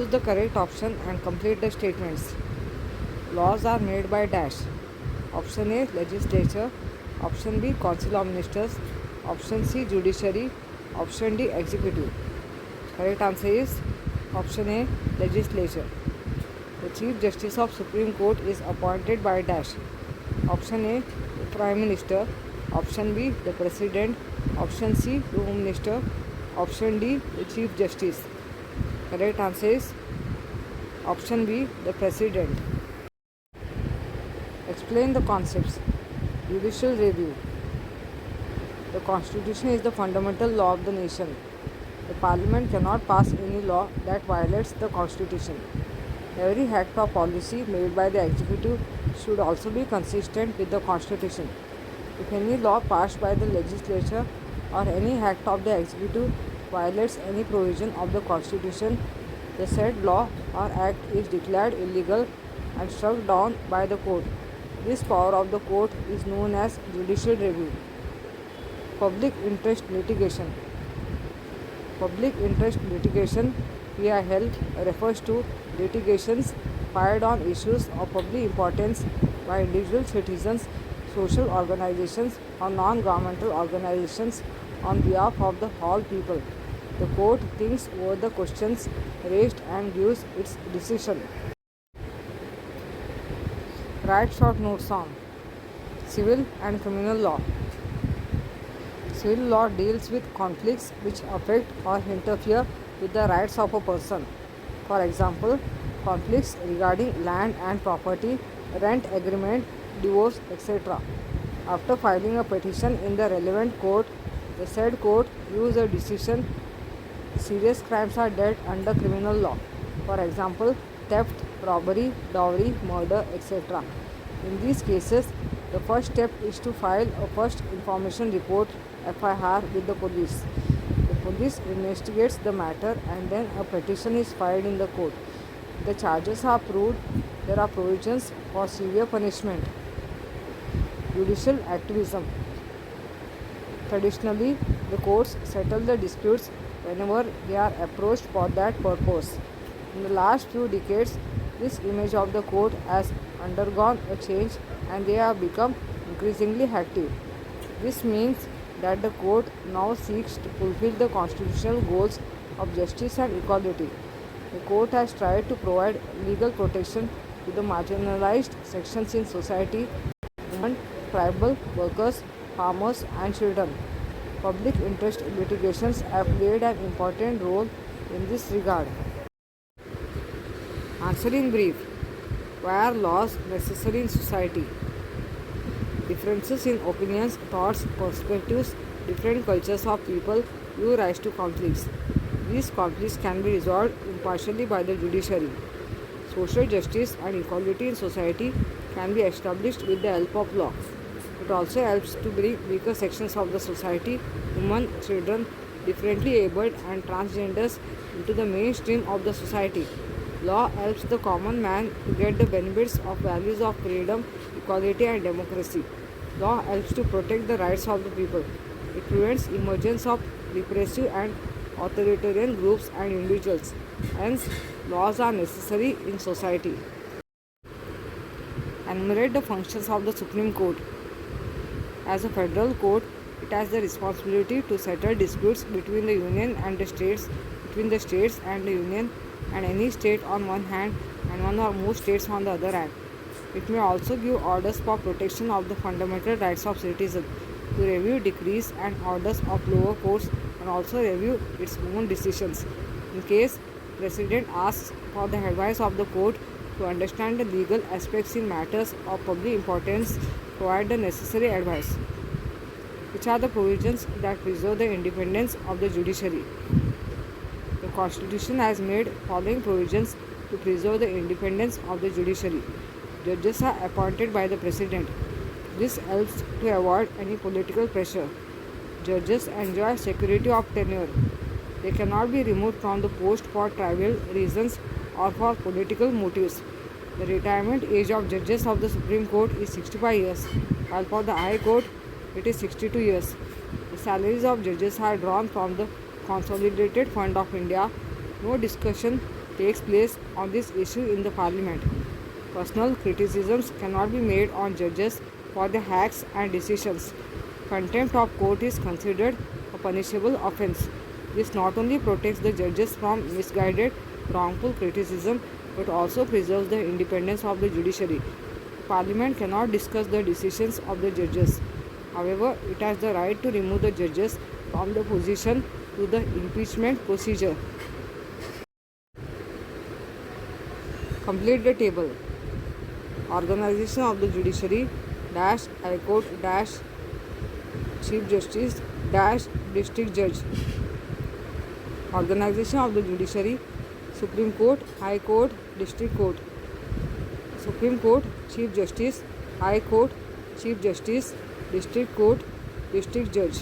Choose the correct option and complete the statements. Laws are made by dash. Option A, legislature. Option B, council of ministers. Option C, judiciary. Option D, executive. Correct answer is option A, legislature. The Chief Justice of Supreme Court is appointed by dash. Option A, the Prime Minister. Option B, the President. Option C, the Home Minister. Option D, the Chief Justice. Correct answer is option B, the President. Explain the concepts. Judicial review. The Constitution is the fundamental law of the nation. The Parliament cannot pass any law that violates the Constitution. Every act or policy made by the executive should also be consistent with the Constitution. If any law passed by the legislature or any act of the executive violates any provision of the Constitution, the said law or act is declared illegal and struck down by the court. This power of the court is known as judicial review. Public interest litigation. Public interest litigation, PIL, refers to litigations filed on issues of public importance by individual citizens, social organizations, or non-governmental organizations on behalf of the whole people. The court thinks over the questions raised and gives its decision. Write short notes on civil and criminal law. Civil law deals with conflicts which affect or interfere with the rights of a person. For example, conflicts regarding land and property, rent agreement, divorce, etc. After filing a petition in the relevant court, the said court gives a decision. Serious crimes are dealt under criminal law. For example, theft, robbery, dowry, murder, etc. In these cases, the first step is to file a first information report (FIR) with the police. The police investigates the matter and then a petition is filed in the court. The charges are proved. There are provisions for severe punishment. Judicial activism. Traditionally, the courts settle the disputes whenever they are approached for that purpose. In the last few decades, this image of the court has undergone a change and they have become increasingly active. This means that the court now seeks to fulfill the constitutional goals of justice and equality. The court has tried to provide legal protection to the marginalized sections in society, women, tribal workers, farmers, and children. Public interest litigations have played an important role in this regard. Answer in brief. Why are laws necessary in society? Differences in opinions, thoughts, perspectives, different cultures of people give rise to conflicts. These conflicts can be resolved impartially by the judiciary. Social justice and equality in society can be established with the help of law. It also helps to bring weaker sections of the society, women, children, differently abled, and transgenders into the mainstream of the society. Law helps the common man to get the benefits of values of freedom, equality, and democracy. Law helps to protect the rights of the people. It prevents emergence of repressive and authoritarian groups and individuals. Hence, laws are necessary in society. Enumerate the functions of the Supreme Court. As a federal court, it has the responsibility to settle disputes between the union and the states, between the states and the union, and any state on one hand and one or more states on the other hand. It may also give orders for protection of the fundamental rights of citizens, to review decrees and orders of lower courts, and also review its own decisions. In case President asks for the advice of the court to understand the legal aspects in matters of public importance, provide the necessary advice. Which are the provisions that preserve the independence of the judiciary? The Constitution has made following provisions to preserve the independence of the judiciary. Judges are appointed by the President. This helps to avoid any political pressure. Judges enjoy security of tenure. They cannot be removed from the post for trivial reasons or for political motives. The retirement age of judges of the Supreme Court is 65 years, while for the High Court it is 62 years. The salaries of judges are drawn from the Consolidated Fund of India. No discussion takes place on this issue in the parliament. Personal criticisms cannot be made on judges for their acts and decisions. Contempt of court is considered a punishable offense. This not only protects the judges from misguided, wrongful criticism but also preserves the independence of the judiciary. Parliament cannot discuss the decisions of the judges. However, it has the right to remove the judges from the position through the impeachment procedure. Complete the table. Organization of the judiciary dash High Court dash Chief Justice dash District Judge. Organization of the judiciary: Supreme Court, High Court, District Court. Supreme Court, Chief Justice, High Court, Chief Justice, District Court, District Judge.